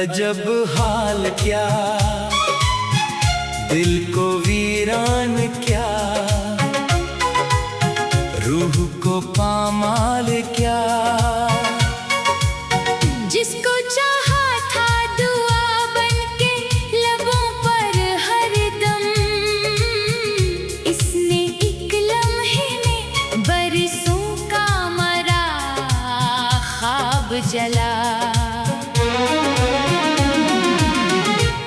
अजब हाल क्या, दिल को वीरान क्या, रूह को पामाल क्या। जिसको चाहा था दुआ बनके लबों पर हरदम, इसने एक लम्हे में बरसों का मरा ख्वाब जला।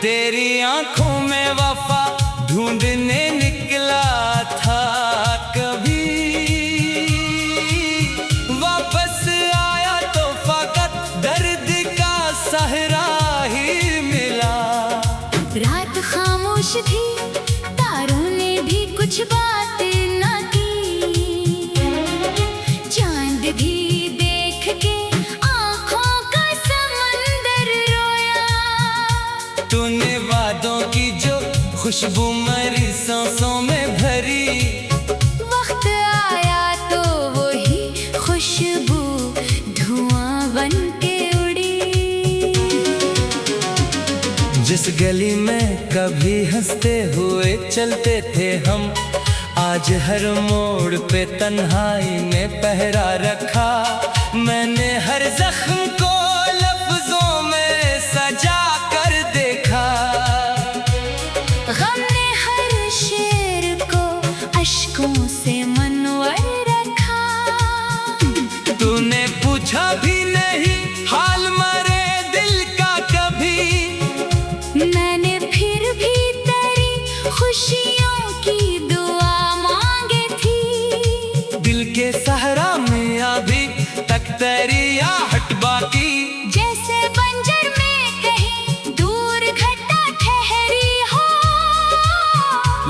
तेरी आंखों में वफा ढूंढने निकला था कभी, वापस आया तो फकत दर्द का सहरा ही मिला। रात खामोश थी, तारों ने भी कुछ बात न की, चांद भी देख के आंखों का समंदर रोया। तूने वादों की जो खुशबू मरी सांसों में भरी, वक्त आया तो वही खुशबू धुआं बन के उड़ी। जिस गली में कभी हंसते हुए चलते थे हम, आज हर मोड़ पे तन्हाई में पहरा रखा। मैंने हर जख्म को लफ्जों में सजा कर देखा, गम ने हर शेर को अश्कों से मनवर रखा। तूने पूछा भी नहीं हाल मरे दिल का कभी, मैंने फिर भी तेरी खुशियों की दुआ मांगी थी। दिल के सहरा में अभी तक तेरी आहट बाकी। जैसे बंजर में कहीं दूर घटा ठहरी हो,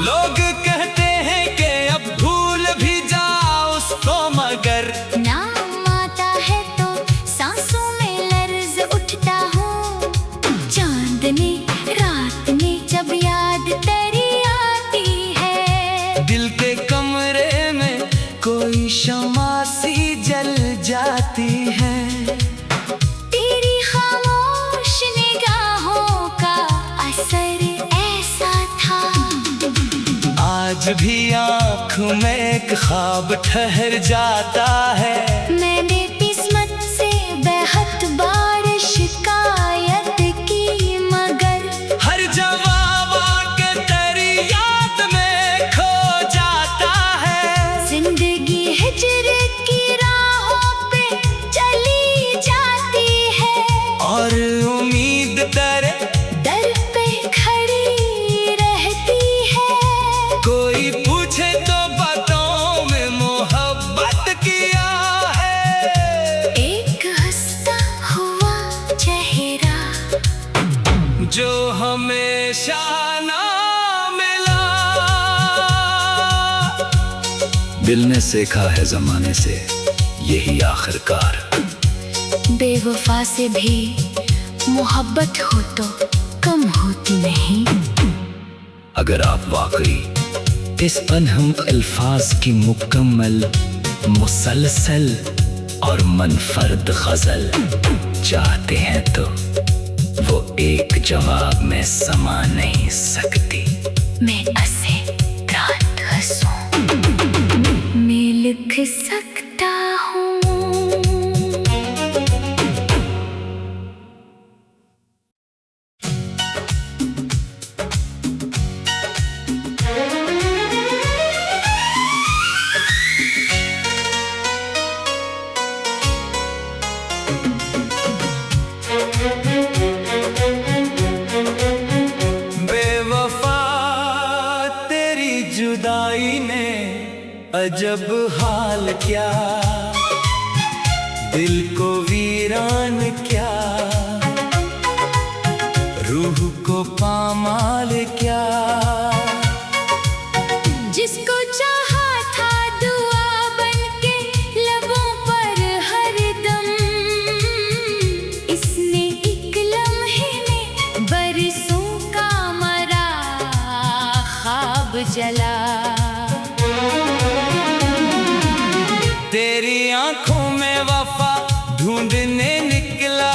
लोग कहते हैं कि अब भूल भी जाओ उसको, मगर नाम आता है तो सांसों में लर्ज उठता हूँ। चांदनी रात में जब याद तेरी आती है, दिल के कमरे में कोई शमा सी जल जाती है। तेरी खामोश निगाहों का असर ऐसा था। आज भी आँख में एक ख्वाब ठहर जाता है। मैंने किस्मत से बेहद बार शिकायत की, मगर हर जवाब आके तेरी याद में खो जाता है। जिंदगी हिजर की राहों पे चली जाती है, और उम्मीद तेरे दर पे खड़ी रहती है। कोई पूछे तो बातों में मोहब्बत किया है। एक हंसता हुआ चेहरा जो हमेशा ना मिला। दिल ने सीखा है जमाने से यही आखिरकार, बेवफा से भी मोहब्बत हो तो कम होती नहीं। अगर आप वाकई इस अनहम अल्फाज की मुकम्मल, मुसलसल और मुनफरद गजल चाहते हैं तो वो एक जवाब में समा नहीं सकती। मैं असे रात हंसूं, मैं लिख सकता हूँ। बेवफा तेरी जुदाई ने अजब हाल क्या, दिल को वीरान क्या, रूह को पामाल क्या। जिसको चाहा था दुआ बनके लबों पर हरदम, इसने एक लम्हे में बरसों का मरा ख्वाब जला। तेरी आंखों में वफा ढूंढने निकला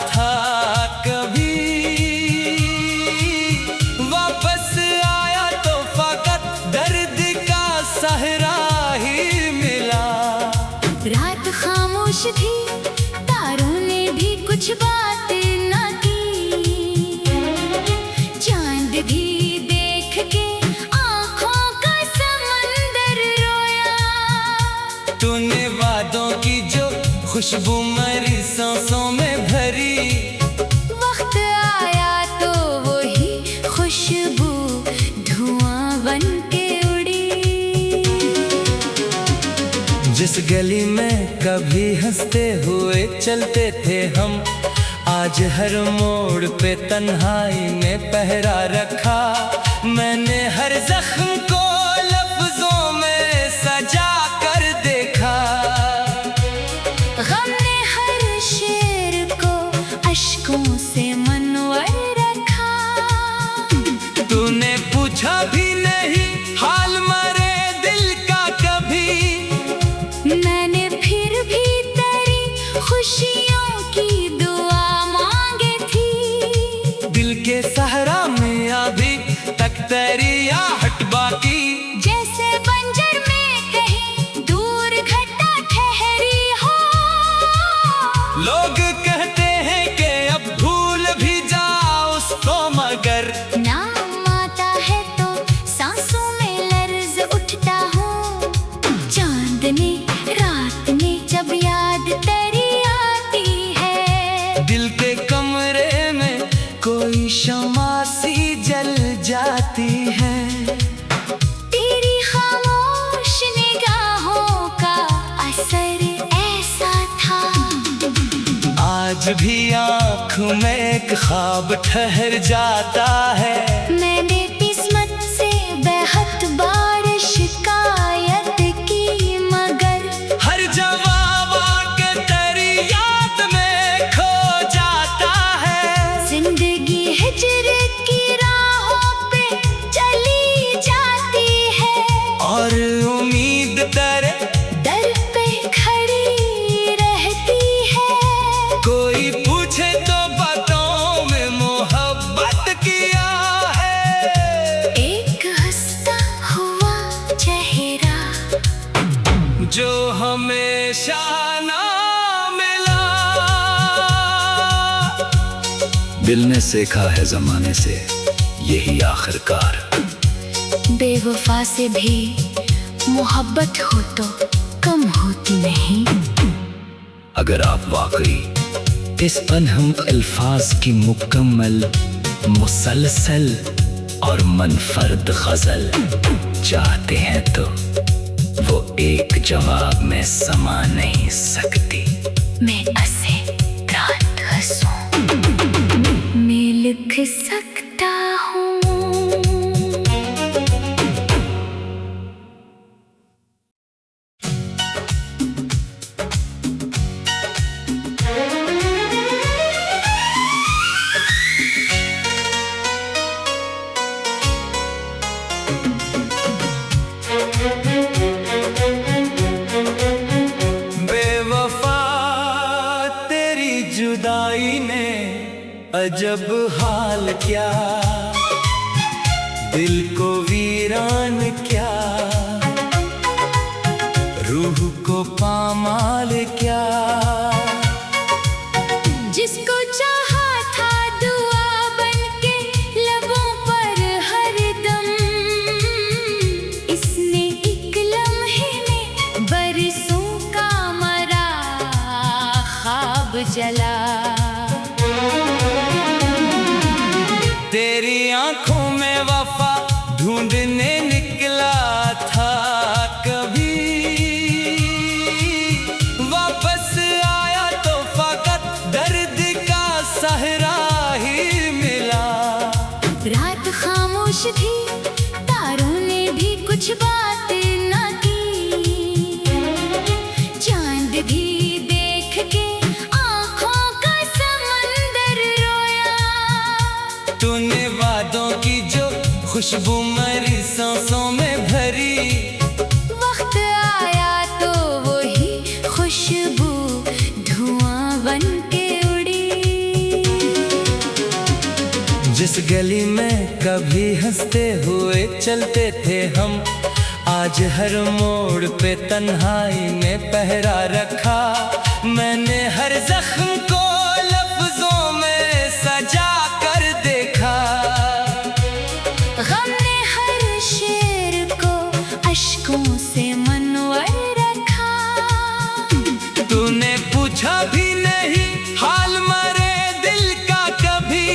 था कभी, खामोश थी, तारों ने भी कुछ बात न की। चांद भी देख के आँखों का समंदर रोया। तूने वादों की जो खुशबू मेरी सांसों में भरी, वक्त आया तो वही खुशबू धुआं बन के उड़ी। जिस गली में कभी हंसते हुए चलते थे हम, आज हर मोड़ पे तन्हाई ने पहरा रखा। मैंने हर जख्म को लफ्जों में सजा कर देखा। गम ने हर शेर को अश्कों से मनवर रखा। तूने पूछा भी नहीं हाल मरे दिल का कभी, मैंने फिर भी तेरी खुशियों की दुआ मांगी थी। दिल के सहरा में अभी तक तेरी आहट बाकी। जैसे बंजर में कहीं दूर घटा ठहरी हो। लोग कहते हैं कि अब भूल भी जाओ उसको, मगर नाम आता है तो सांसों में लर्ज उठता हूँ। चांदनी रात में जब याद तेरी आती है, दिल के कमरे में कोई शमा सी जल जाती है। तेरी खामोश निगाहों का असर ऐसा था। आज भी आँख में एक ख्वाब ठहर जाता है। मैंने किस्मत से बेहद बार शिकायत की, मगर हर जवाब आके तेरी याद में खो जाता है। जिंदगी हिजर की राहों पे चली जाती है, और उम्मीद तेरे दर पे खड़ी रहती है। कोई पूछे तो बातों में मोहब्बत किया है। एक हंसता हुआ चेहरा जो हमेशा ना मिला। दिल ने सीखा है जमाने से यही आखिरकार। बेवफा से भी मोहब्बत हो तो कम होती नहीं। अगर आप वाकई इस अनहम अल्फाज की मुकम्मल, मुसलसल और मुनफरद गजल चाहते हैं तो वो एक जवाब में समा नहीं सकती। मैं असे रात हंसूं, मैं लिख सकता हूँ। बेवफा तेरी जुदाई ने अजब हाल क्या, दिल को वीरान क्या, रूह को पामाल क्या। जिसको चाहा था दुआ बनके लबों पर हरदम, इसने एक लम्हे में बरसों का मरा ख्वाब जला। तेरी आंखों में वफा ढूंढने निकला था कभी, वापस आया तो फकत दर्द का सहरा ही मिला। रात खामोश थी, तारों ने भी कुछ बात न की। चांद भी देख के आँखों का समंदर रोया। तूने वादों की जो खुशबू मेरी सांसों में भरी, वक्त आया तो वही खुशबू धुआं बन के उड़ी। जिस गली में कभी हंसते हुए चलते थे हम, आज हर मोड़ पे तन्हाई में पहरा रखा। मैंने हर जख्म को लफ्जों में सजा कर देखा। गम ने हर शेर को अश्कों से मनवर रखा। तूने पूछा भी नहीं हाल मरे दिल का कभी।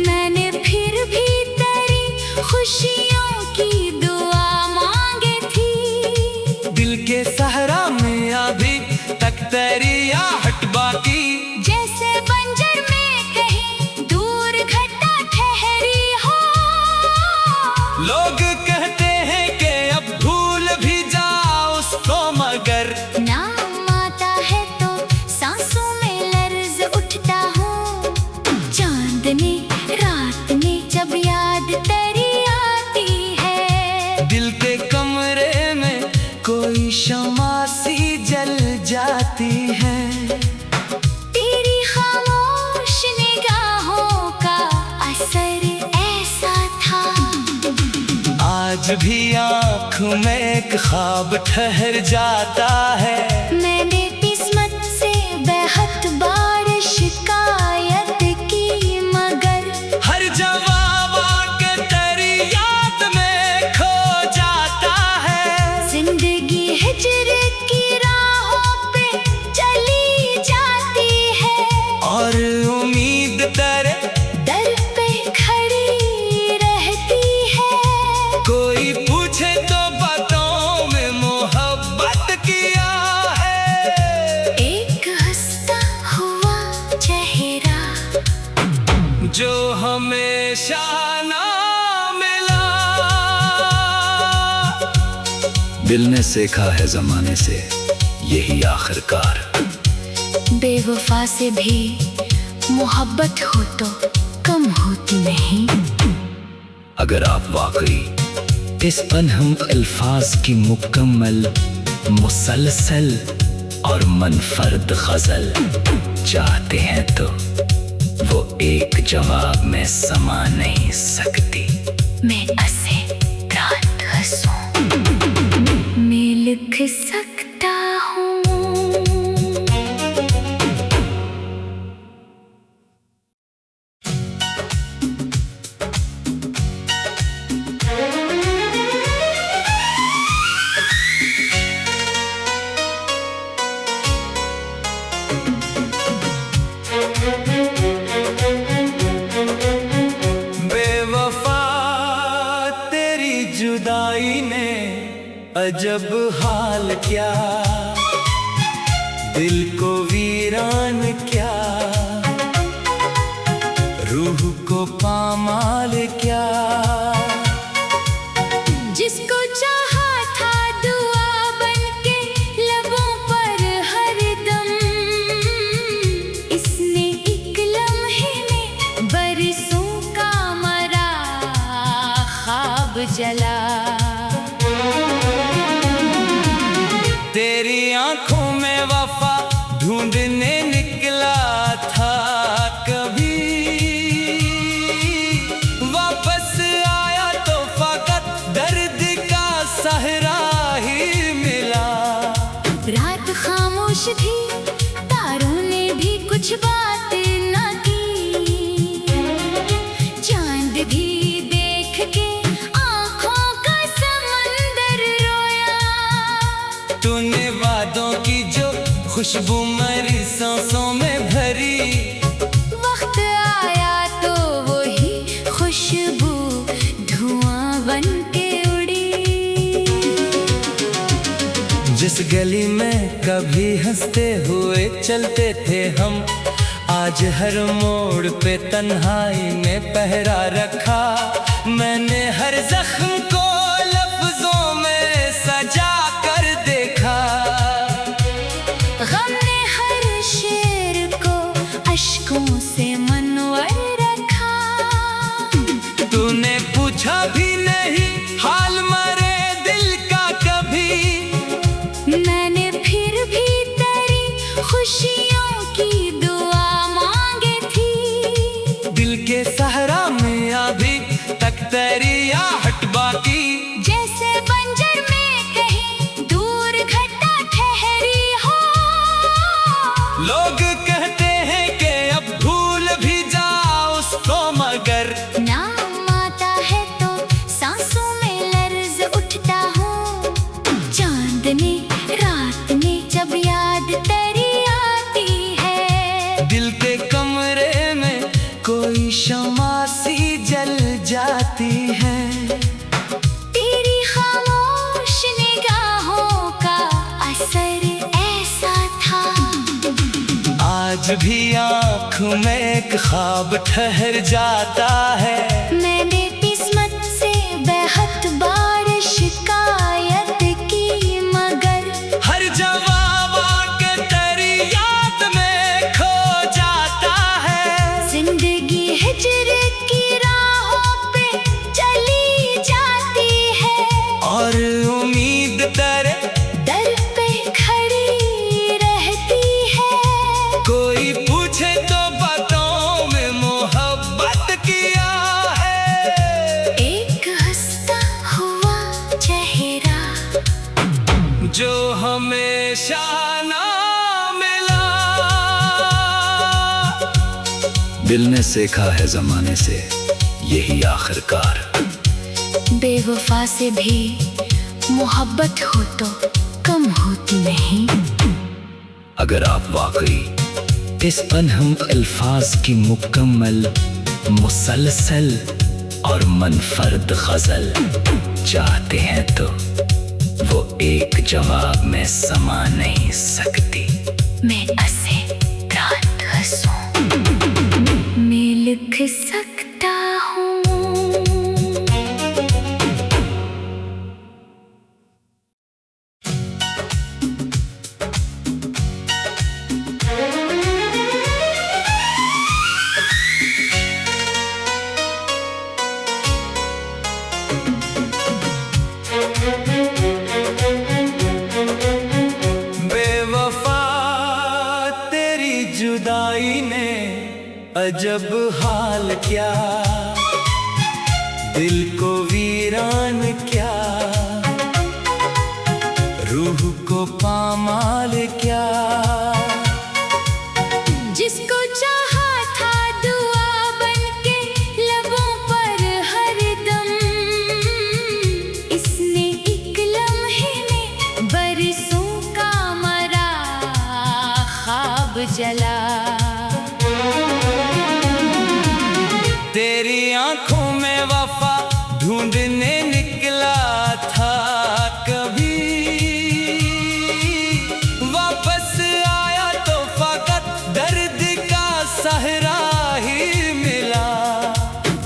मैंने फिर भी तेरी खुशियों की दुआ मांगी थी। दिल के सहरा में अभी तक तेरी आहट बाकी। जैसे बंजर में कहीं दूर घटा ठहरी हो। लोग कहते हैं कि अब भूल भी जाओ उसको, मगर नाम आता है तो सांसों में लर्ज उठता हूँ। चांदनी रात में जब याद तेरी आती है। दिल के कमरे में कोई शमा सी जल जाती है। तेरी खामोश निगाहों का असर ऐसा था। आज भी आँख में एक ख्वाब ठहर जाता है। मैंने किस्मत से बेहद बार शिकायत की, मगर हर जवाब आके तेरी याद में खो जाता है। जिंदगी हिजर की राहों पे चली जाती है। और उम्मीद तेरे दर पे खड़ी रहती है। कोई पूछे तो बातों में मोहब्बत किया है। एक हंसता हुआ चेहरा जो हमेशा ना मिला। दिल ने सीखा है जमाने से यही आखिरकार। बेवफा से भी मोहब्बत हो तो कम होती नहीं। अगर आप वाकई इस अनहम अल्फाज की मुकम्मल, मुसलसल और मुनफरद गजल चाहते हैं तो वो एक जवाब में समा नहीं सकती। मैं ऐसे रात हंसूं, मैं लिख सकता हूँ। बेवफा तेरी जुदाई ने अजब हाल क्या, दिल को वीरान क्या, रूह को पामाल क्या। जिसको चाहा था दुआ बनके लबों पर हरदम, इसने एक लम्हे में बरसों का मरा ख्वाब जला। तेरी आंखों में वफा ढूंढने निकला था कभी, वापस आया तो फकत दर्द का सहरा ही मिला। रात खामोश थी, तारों ने भी कुछ बात न की। चांद भी देख के आंखों का समंदर रोया। तूने वादों की जो खुशबू मेरी सांसों में भरी, वक्त आया तो वही खुशबू धुआं बन के उड़ी। जिस गली में कभी हंसते हुए चलते थे हम, आज हर मोड़ पे तन्हाई में पहरा रखा। मैंने हर जख्म को लफ्जों में सजा कर देखा। गम ने हर शेर को अश्कों से मनवर रखा। तूने पूछा भी नहीं हाल मरे दिल का कभी। मैंने फिर भी तेरी खुशियों की दुआ मांगी थी। दिल के सहरा में अभी तक तेरी आहट बाकी। चांदनी रात में जब याद तेरी आती है, दिल के कमरे में कोई शम्मा सी जल जाती है। तेरी खामोश निगाहों का असर ऐसा था, आज भी आँख में एक ख्वाब ठहर जाता है। मैंने किस्मत से बेहद बार शिकायत की, मगर हर जवाब आके तेरी याद में खो जाता है। जिंदगी हिजर की राहों पे चली जाती है, और उम्मीद तेरे दर पे खड़ी रहती है। कोई पूछे तो बातों में मोहब्बत किया है। एक हंसता हुआ चेहरा जो हमेशा ना मिला। दिल ने सीखा है जमाने से यही आखिरकार। बेवफा से भी मोहब्बत हो तो कम होती नहीं। अगर आप वाकई इस अनहम अल्फाज की मुकम्मल, मुसलसल और मुनफरद गजल चाहते हैं तो वो एक जवाब में समा नहीं सकती। मैं ऐसे रात हंसूं, मैं लिख सकता हूँ। बेवफा तेरी जुदाई ने अजब हाल क्या, दिल को वीरान क्या, रूह को पामाल क्या। जिसको चाहा था दुआ बनके लबों पर हरदम, इसने एक लम्हे में बरसों का मरा ख्वाब जला। तेरी आंखों में वफा ढूंढने निकला था कभी, वापस आया तो फकत दर्द का सहरा ही मिला।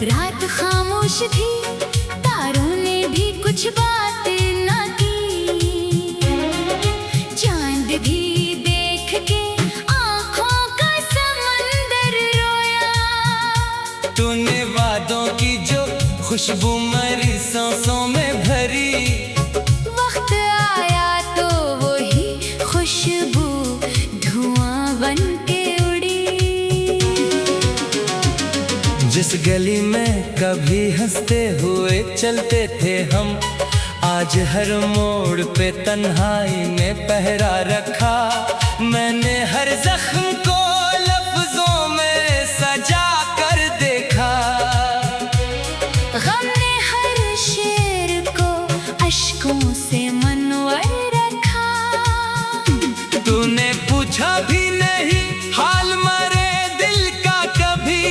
रात खामोश थी, तारों ने भी कुछ बात न की, चांद भी देख के आंखों का समंदर रोया। तूने वादों की जो खुशबू मेरी सांसों में भरी, वक्त आया तो वही खुशबू धुआं बन के उड़ी। जिस गली में कभी हंसते हुए चलते थे हम, आज हर मोड़ पे तन्हाई ने पहरा रखा। मैंने हर जख्म को लफ्जों में सजा कर देखा, गम ने हर शेर को अश्कों से मनवर रखा। तूने पूछा भी नहीं हाल मरे दिल का कभी,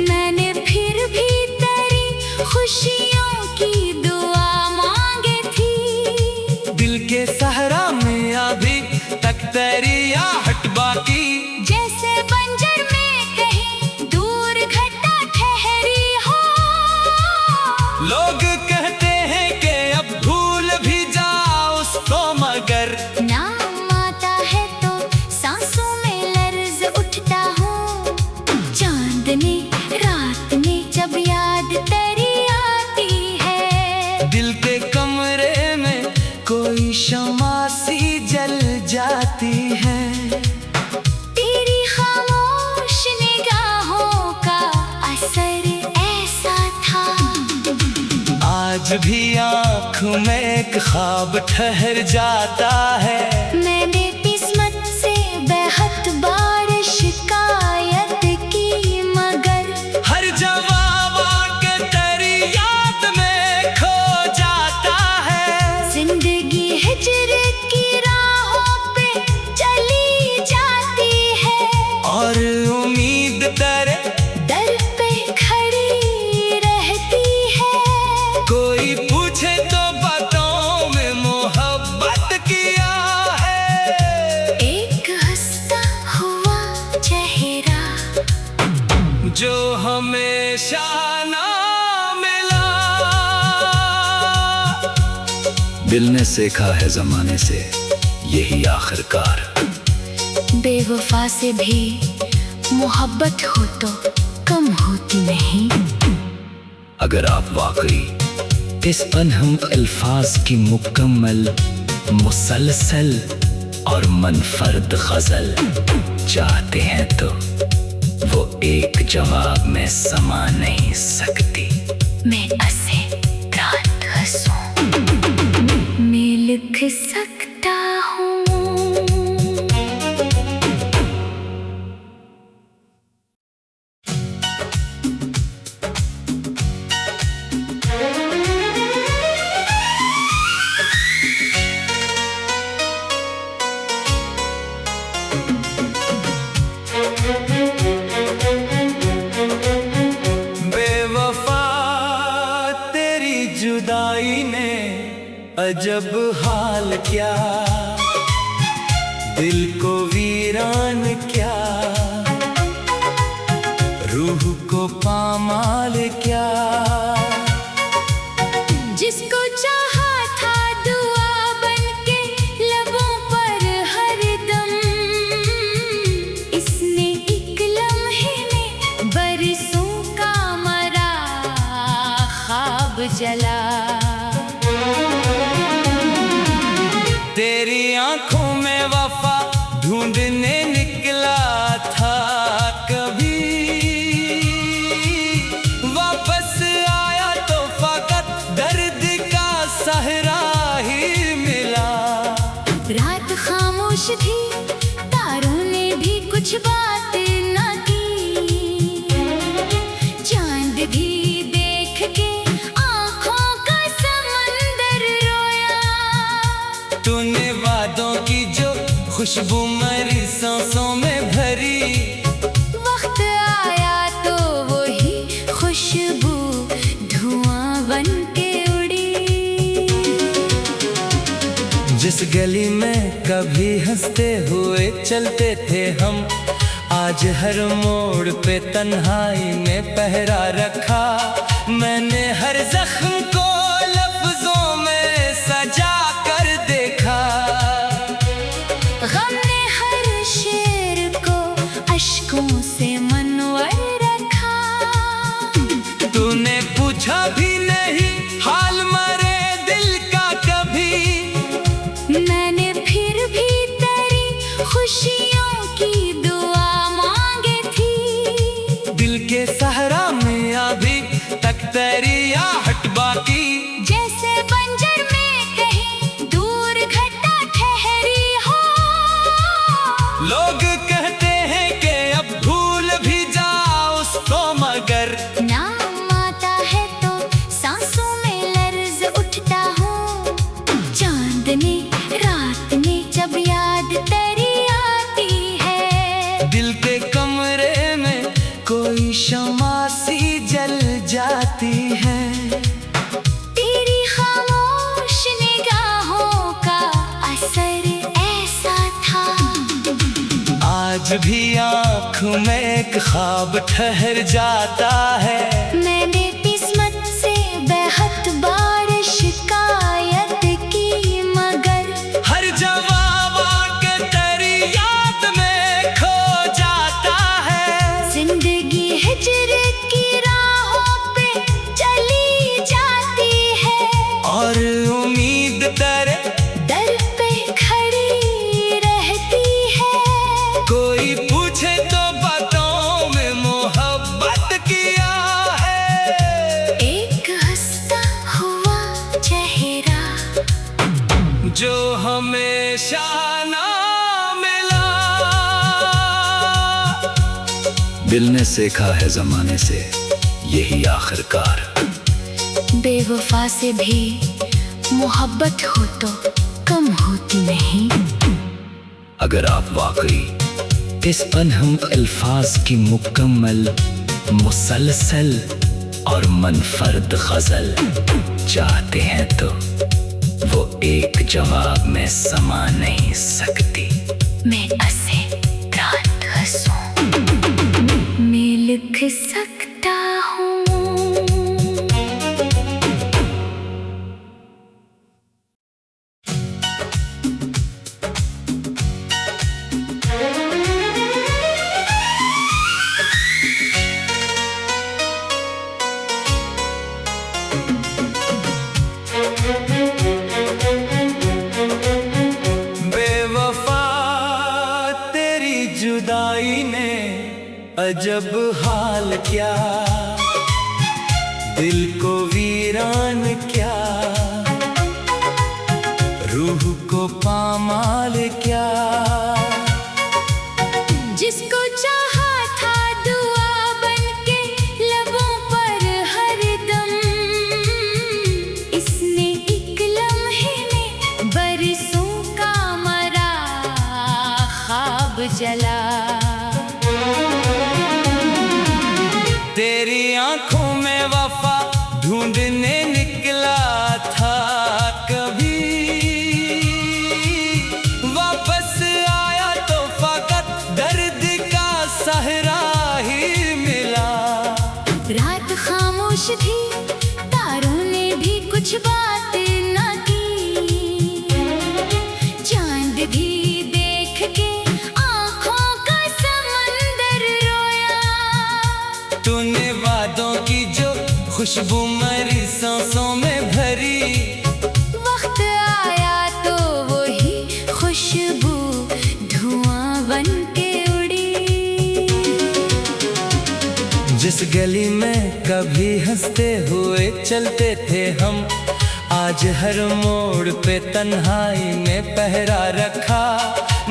मैंने फिर भी तेरी खुशियों की दुआ मांगी थी। दिल के सहरा में अभी तक तेरी आहट बाकी। जैसे बंजर में कहीं दूर घटा ठहरी हो, लोग कहते हैं कि अब भूल भी जाओ उसको, मगर नाम आता है तो सांसों में लर्ज उठता हूँ। चांदनी रात में जब याद तेरी आती है, दिल के कमरे में कोई शम्मा सी जल जाती है। तेरी खामोश निगाहों का असर ऐसा था, आज भी आँख में एक ख्वाब ठहर जाता है। मैंने किस्मत से बेहद बार शिकायत की, मगर हर जवाब आके तेरी याद में खो जाता है। जिंदगी हिजर दिल ने सीखा है जमाने से यही आखिरकार। बेवफा से भी मोहब्बत हो तो कम होती नहीं। अगर आप वाकई इस अनहम अल्फाज की मुकम्मल, मुसलसल और मनफरद गजल चाहते हैं तो वो एक जवाब में समा नहीं सकती। मैं असे रात हंसूं, मैं लिख सकता हूँ। बेवफा तेरी जुदाई ने अजब हाल क्या, दिल को वीरान क्या, रूह को पामाल क्या। जिसको चाहा था दुआ बनके लबों पर हरदम, इसने एक लम्हे में बरसों का मरा ख्वाब जला। तेरी आंखों में वफा ढूंढने निकला था कभी, वापस आया तो फकत दर्द का सहरा ही मिला। रात खामोश थी, तारों ने भी कुछ बात न की, चांद भी देख के आंखों का समंदर रोया। तूने वादों की जो खुशबू मेरी सांसों में भरी, वक्त आया तो वही खुशबू धुआं बन के उड़ी। जिस गली में कभी हंसते हुए चलते थे हम, आज हर मोड़ पे तन्हाई में पहरा रखा। मैंने हर जख्म को लफ्जों में सजा कर देखा, गम ने हर शेर को अश्कों से मनवर रखा। तूने पूछा भी नहीं हाल मरे दिल का कभी, मैंने फिर भी तेरी खुशियों की दुआ मांगी थी। दिल के सहरा में अभी तक तेरी आहट बाकी। जैसे बंजर में कहीं दूर घटा ठहरी हो, लोग कहते हैं कि अब भूल भी जाओ उसको, मगर नाम आता है तो सांसों में लर्ज उठता हूँ। चांदनी रात ने जब याद तेरी आती है, दिल के कमरे में कोई शमा सी जल जाती है। तेरी खामोश निगाहों का असर ऐसा था, आज भी आँख में एक ख्वाब ठहर जाता है। मैंने किस्मत से बेहद बार शिकायत की, मगर हर जवाब आके तेरी याद में खो जाता है। जिंदगी हिजर की राहों पे चली जाती है, और उम्मीद तेरे दर पे खड़ी रहती है। कोई पूछे तो बातों में मोहब्बत किया है। एक हंसता हुआ चेहरा जो हमेशा ना मिला। दिल ने सीखा है जमाने से यही आखिरकार। बेवफा से भी मोहब्बत हो तो कम होती नहीं। अगर आप वाकई इस अनहम अल्फाज की मुकम्मल, मुसलसल और मनफरद गजल चाहते हैं तो वो एक जवाब में समा नहीं सकती। मैं असे रात हंसूं, मैं लिख सकता हूँ। अजब हाल क्या, दिल को वीरान क्या, रूह को पामाल क्या। जिसको चाहा था दुआ बनके लबों पर हरदम, इसने एक लम्हे में बरसों का मरा ख्वाब जला। तेरी आंखों में वफा ढूंढने निकला था कभी, वापस आया तो फकत दर्द का सहरा ही मिला। रात खामोश थी, तारों ने भी कुछ बात न की, चांद भी देख के आंखों का समंदर रोया। तूने वादों की जो खुशबू मेरी सांसों में भरी, वक्त आया तो वही खुशबू धुआं बन के उड़ी। जिस गली में कभी हंसते हुए चलते थे हम, आज हर मोड़ पे तन्हाई में पहरा रखा।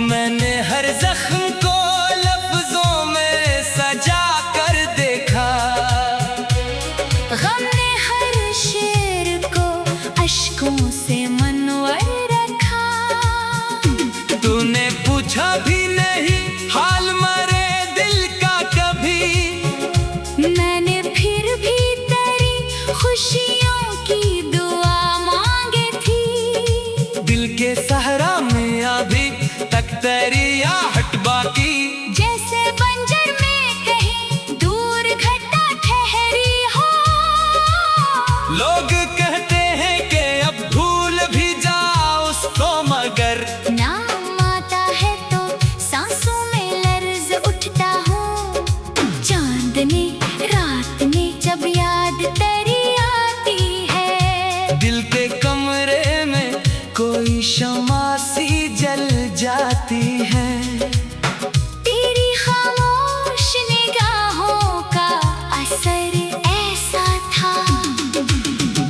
मैंने हर जख्म को लफ्जों में सजा कर देखा, गम ने हर शेर को अश्कों से मनवर रखा। तूने पूछा भी नहीं हाल मरे दिल का कभी, मैंने फिर भी तेरी खुशियों की दुआ मांगी थी। दिल के सहरा में अभी तक तेरी आहट बाकी। जैसे बंजर में कहीं दूर घटा ठहरी हो, लोग कहते हैं कि अब भूल भी जाओ उसको, मगर नाम आता है तो सांसों में लर्ज उठता हूँ। चांदनी रात में जब याद तेरी आती है, दिल के कमरे में कोई शमा सी जल जाती है। तेरी खामोश निगाहों का असर ऐसा था,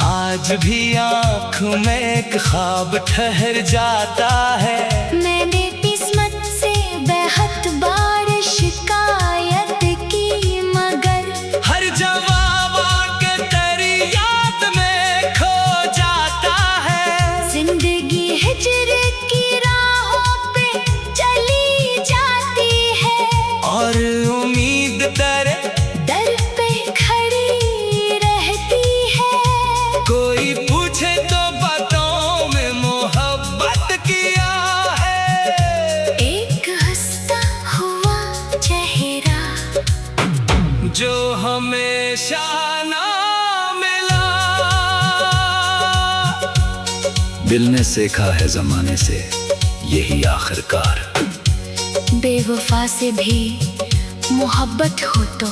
आज भी आँख में एक ख्वाब ठहर जाता है। मैंने किस्मत से बेहद बार शिकायत की, मगर हर जवाब आके तेरी याद में खो जाता है। जिंदगी हिजर की राहों पे चली जाती है, और उम्मीद तेरे दर पे खड़ी रहती है। कोई पूछे तो बातों में मोहब्बत किया है। एक हंसता हुआ चेहरा जो हमेशा ना मिला। दिल ने सीखा है जमाने से यही आखिरकार। बेवफा से भी मोहब्बत हो तो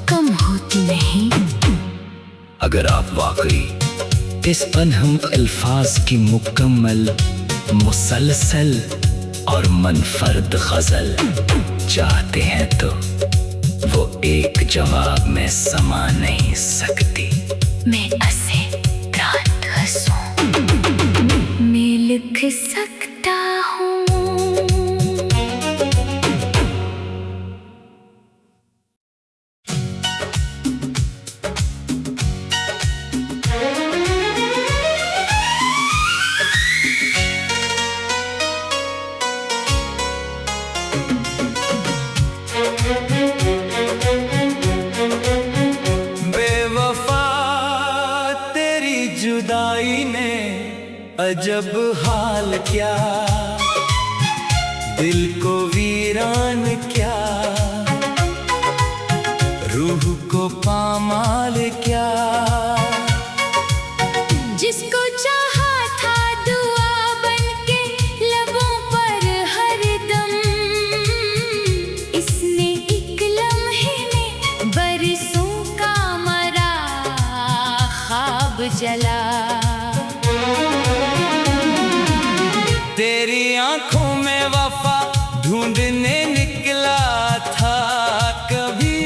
कम होती नहीं। अगर आप वाकई इस अनहम अल्फाज की मुकम्मल, मुसलसल और मुनफरद गजल चाहते हैं तो वो एक जवाब में समा नहीं सकती। मैं असे रात हंसूं, मैं लिख सकता हूँ। बेवफा तेरी जुदाई ने अजब हाल क्या, दिल को वीरान क्या, रूह को पामाल क्या। जिसको चाहा था दुआ बनके लबों पर हरदम, इसने एक लम्हे में बरसों का मरा ख्वाब जला। तेरी आंखों में वफा ढूंढने निकला था कभी,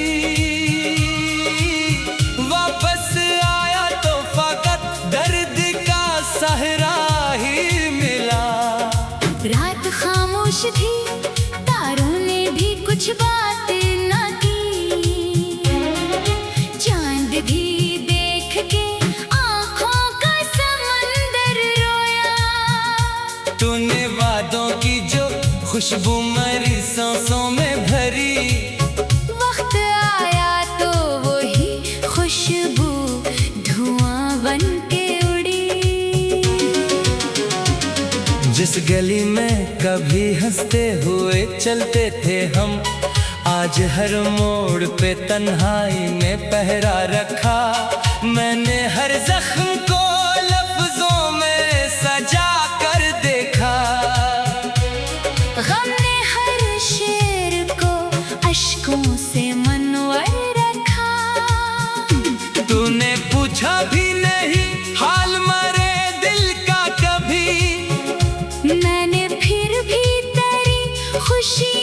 रात खामोश थी, तारों ने भी कुछ बात न की। चांद भी देख के आंखों का समंदर रोया। तूने वादों की जो खुशबू मेरी सांसों में भरी, वक्त आया तो वही खुशबू धुआं बन के उड़ी। जिस गली में कभी हंसते हुए चलते थे हम, आज हर मोड़ पे तन्हाई ने पहरा रखा। मैंने हर जख्म को लफ्जों में सजा कर देखा। गम ने हर शेर को अश्कों से मनवर रखा। तूने पूछा भी नहीं हाल मरे दिल का कभी, मैंने फिर भी तेरी खुशी